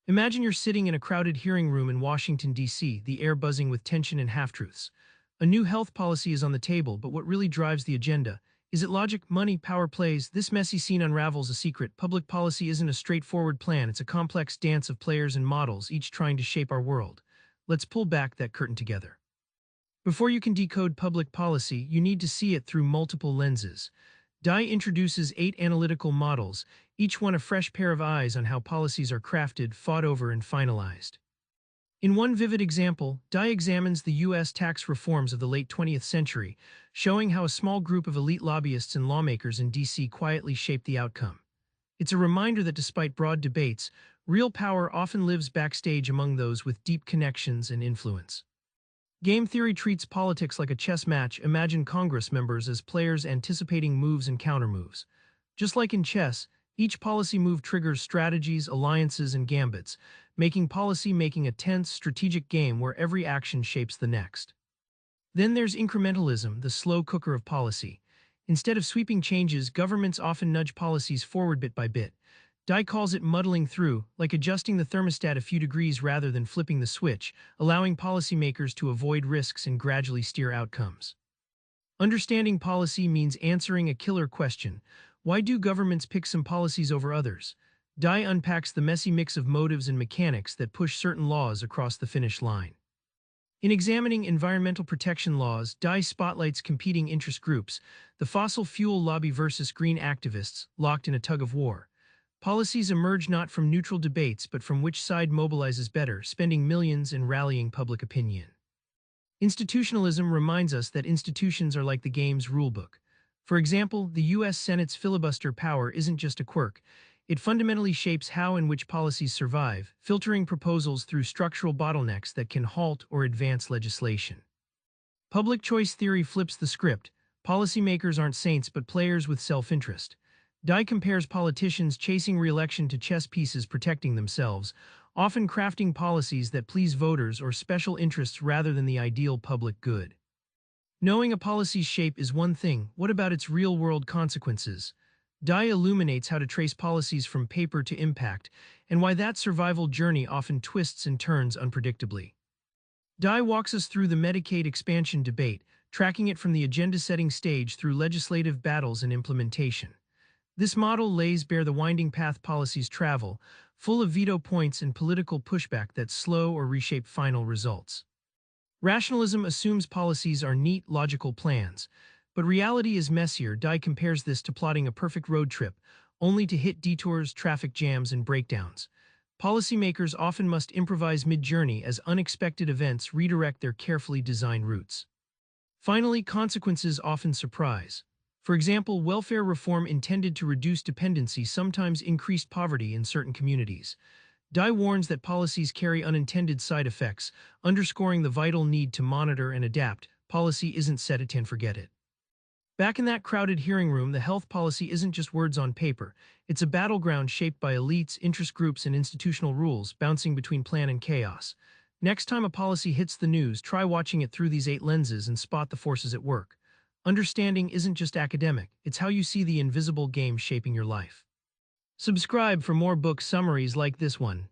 Imagine you're sitting in a crowded hearing room in Washington, D.C., the air buzzing with tension and half-truths. A new health policy is on the table, but what really drives the agenda? Is it logic, money, power plays? This messy scene unravels a secret. Public policy isn't a straightforward plan, it's a complex dance of players and models, each trying to shape our world. Let's pull back that curtain together. Before you can decode public policy, you need to see it through multiple lenses. Dye introduces 8 analytical models, each one a fresh pair of eyes on how policies are crafted, fought over, and finalized. In one vivid example, Dye examines the U.S. tax reforms of the late 20th century, showing how a small group of elite lobbyists and lawmakers in D.C. quietly shaped the outcome. It's a reminder that despite broad debates, real power often lives backstage among those with deep connections and influence. Game theory treats politics like a chess match. Imagine Congress members as players anticipating moves and countermoves. Just like in chess, each policy move triggers strategies, alliances, and gambits, making policy making a tense, strategic game where every action shapes the next. Then there's incrementalism, the slow cooker of policy. Instead of sweeping changes, governments often nudge policies forward bit by bit. Dye calls it muddling through, like adjusting the thermostat a few degrees rather than flipping the switch, allowing policymakers to avoid risks and gradually steer outcomes. Understanding policy means answering a killer question: why do governments pick some policies over others? Dye unpacks the messy mix of motives and mechanics that push certain laws across the finish line. In examining environmental protection laws, Dye spotlights competing interest groups, the fossil fuel lobby versus green activists, locked in a tug-of-war. Policies emerge not from neutral debates but from which side mobilizes better, spending millions and rallying public opinion. Institutionalism reminds us that institutions are like the game's rulebook. For example, the U.S. Senate's filibuster power isn't just a quirk. It fundamentally shapes how and which policies survive, filtering proposals through structural bottlenecks that can halt or advance legislation. Public choice theory flips the script. Policymakers aren't saints but players with self-interest. Dye compares politicians chasing re-election to chess pieces protecting themselves, often crafting policies that please voters or special interests rather than the ideal public good. Knowing a policy's shape is one thing, what about its real-world consequences? Dye illuminates how to trace policies from paper to impact, and why that survival journey often twists and turns unpredictably. Dye walks us through the Medicaid expansion debate, tracking it from the agenda-setting stage through legislative battles and implementation. This model lays bare the winding path policies travel, full of veto points and political pushback that slow or reshape final results. Rationalism assumes policies are neat, logical plans, but reality is messier. Dye compares this to plotting a perfect road trip, only to hit detours, traffic jams, and breakdowns. Policymakers often must improvise mid-journey as unexpected events redirect their carefully designed routes. Finally, consequences often surprise. For example, welfare reform intended to reduce dependency sometimes increased poverty in certain communities. Dye warns that policies carry unintended side effects, underscoring the vital need to monitor and adapt. Policy isn't set it and forget it. Back in that crowded hearing room, the health policy isn't just words on paper. It's a battleground shaped by elites, interest groups, and institutional rules, bouncing between plan and chaos. Next time a policy hits the news, try watching it through these 8 lenses and spot the forces at work. Understanding isn't just academic, it's how you see the invisible game shaping your life. Subscribe for more book summaries like this one.